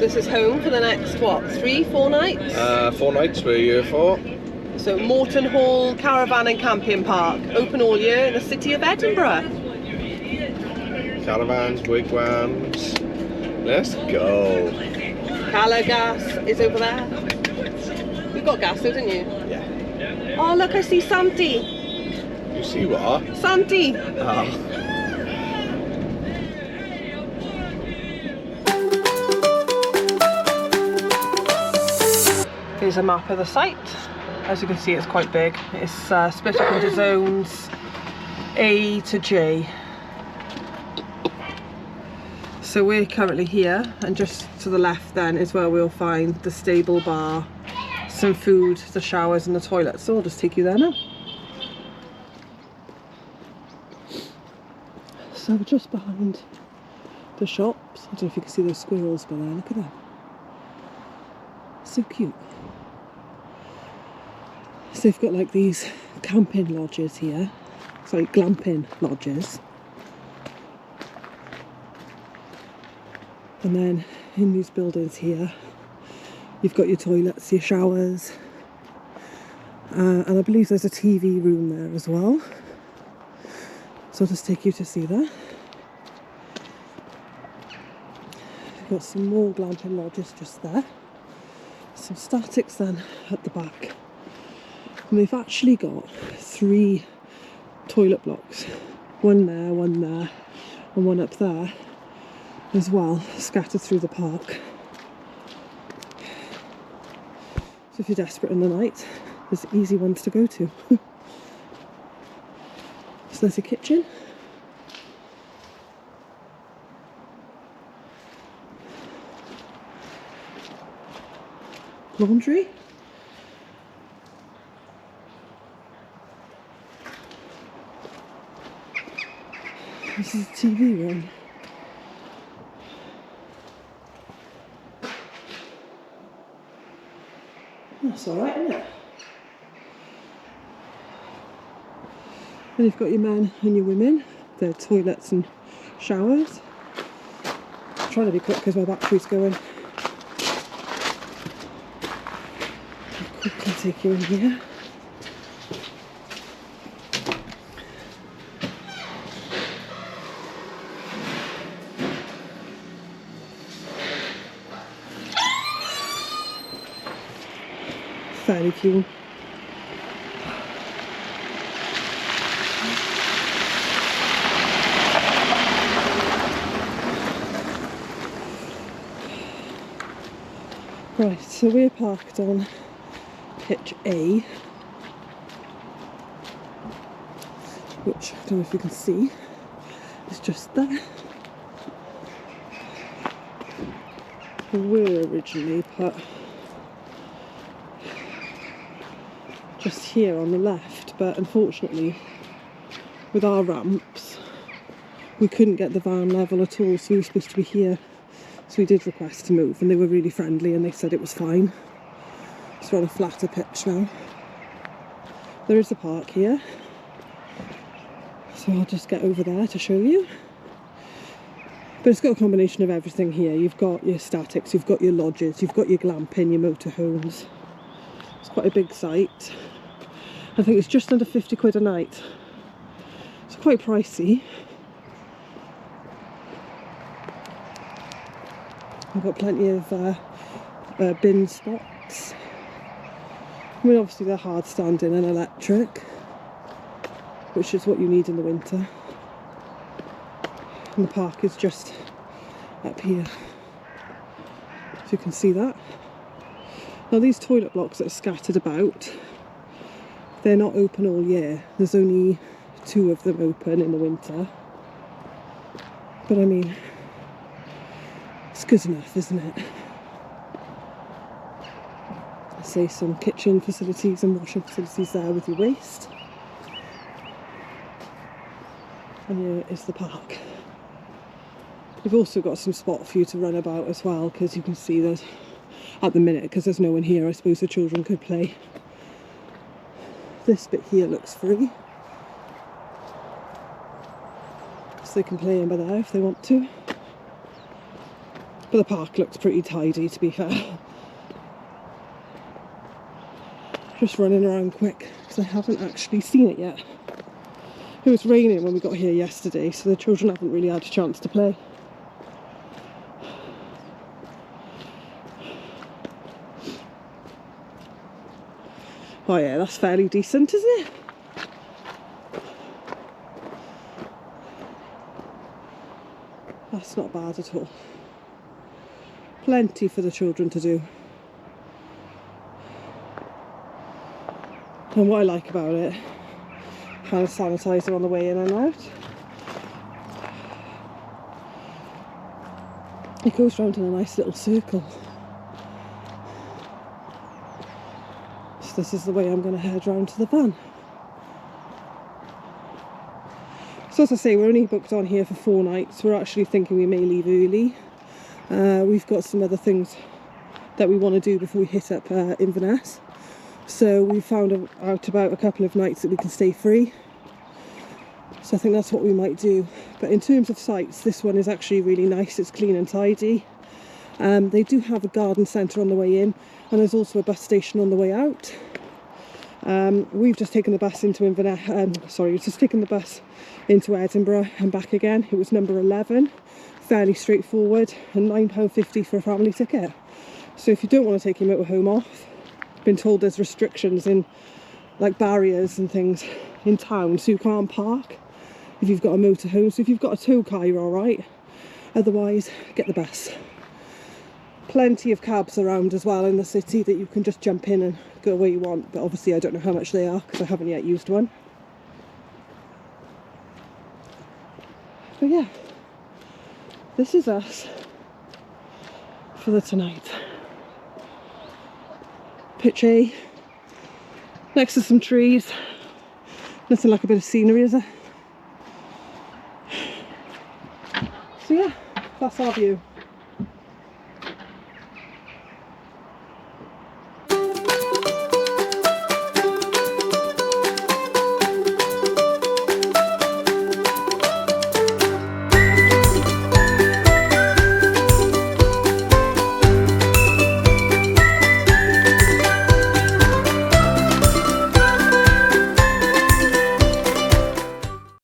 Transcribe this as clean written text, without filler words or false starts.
this is home for the next, what, 3-4 nights? 4 nights we're here for. So Mortonhall Caravan and Camping Park, open all year in the city of Edinburgh. Caravans, wigwams. Let's go. Cala gas is over there. You got gas though, didn't you? Yeah. Oh look, I see Santi. You see what? Santi. Oh. Here's a map of the site. As you can see, it's quite big. It's split up into zones A to J. So we're currently here, and just to the left then is where we'll find the stable bar, some food, the showers and the toilets. So I'll just take you there now. So just behind the shops, I don't know if you can see those squirrels by there, look at them. So cute. So they've got like these camping lodges here, sorry, glamping lodges. And then in these buildings here, you've got your toilets, your showers, and I believe there's a TV room there as well. So I'll just take you to see that. We've got some more glamping lodges just there. Some statics then at the back. And they've actually got 3 toilet blocks. One there, and one up there as well, scattered through the park. So if you're desperate in the night, there's easy ones to go to. So there's a kitchen. Laundry. This is a TV room. That's alright, isn't it? Then you've got your men and your women, their toilets and showers. I'm trying to be quick because my battery's going. I'll quickly take you in here. Fairly cool. Right, so we're parked on pitch A, which I don't know if you can see, is just there. We were originally put just here on the left, but unfortunately with our ramps we couldn't get the van level at all, so we were supposed to be here. So we did request to move and they were really friendly and they said it was fine. So we're on a flatter pitch now. There is a park here, so I'll just get over there to show you. But it's got a combination of everything here. You've got your statics, you've got your lodges, you've got your glamping, your motorhomes. It's quite a big site. I think it's just under 50 quid a night. It's quite pricey. We've got plenty of bin spots. I mean, obviously they're hard standing and electric, which is what you need in the winter. And the park is just up here, so you can see that. Now these toilet blocks that are scattered about, they're not open all year. There's only 2 of them open in the winter. But I mean, it's good enough, isn't it? I say some kitchen facilities and washing facilities there with your waste. And here is the park. We've also got some spot for you to run about as well, because you can see that at the minute, because there's no one here, I suppose the children could play. This bit here looks free, so they can play in by there if they want to. But the park looks pretty tidy, to be fair. Just running around quick because I haven't actually seen it yet. It was raining when we got here yesterday, so the children haven't really had a chance to play. Oh yeah, that's fairly decent, isn't it? That's not bad at all. Plenty for the children to do. And what I like about it, hand sanitizer on the way in and out. It goes round in a nice little circle. So this is the way I'm going to head round to the van. So as I say, we're only booked on here for 4 nights. We're actually thinking we may leave early. We've got some other things that we want to do before we hit up Inverness. So we found out about a couple of nights that we can stay free. So I think that's what we might do. But in terms of sites, this one is actually really nice. It's clean and tidy. They do have a garden centre on the way in, and there's also a bus station on the way out. We've just taken the bus into Inverness. We've just taken the bus into Edinburgh and back again. It was number 11. Fairly straightforward, and £9.50 for a family ticket. So if you don't want to take your motorhome off, been told there's restrictions in, like, barriers and things in town, so you can't park if you've got a motorhome. So if you've got a tow car, you're all right. Otherwise, get the bus. Plenty of cabs around as well in the city that you can just jump in and go where you want, but obviously I don't know how much they are because I haven't yet used one. But yeah, this is us for the tonight. Pitch A, next to some trees. Nothing like a bit of scenery, is it? So yeah, that's our view.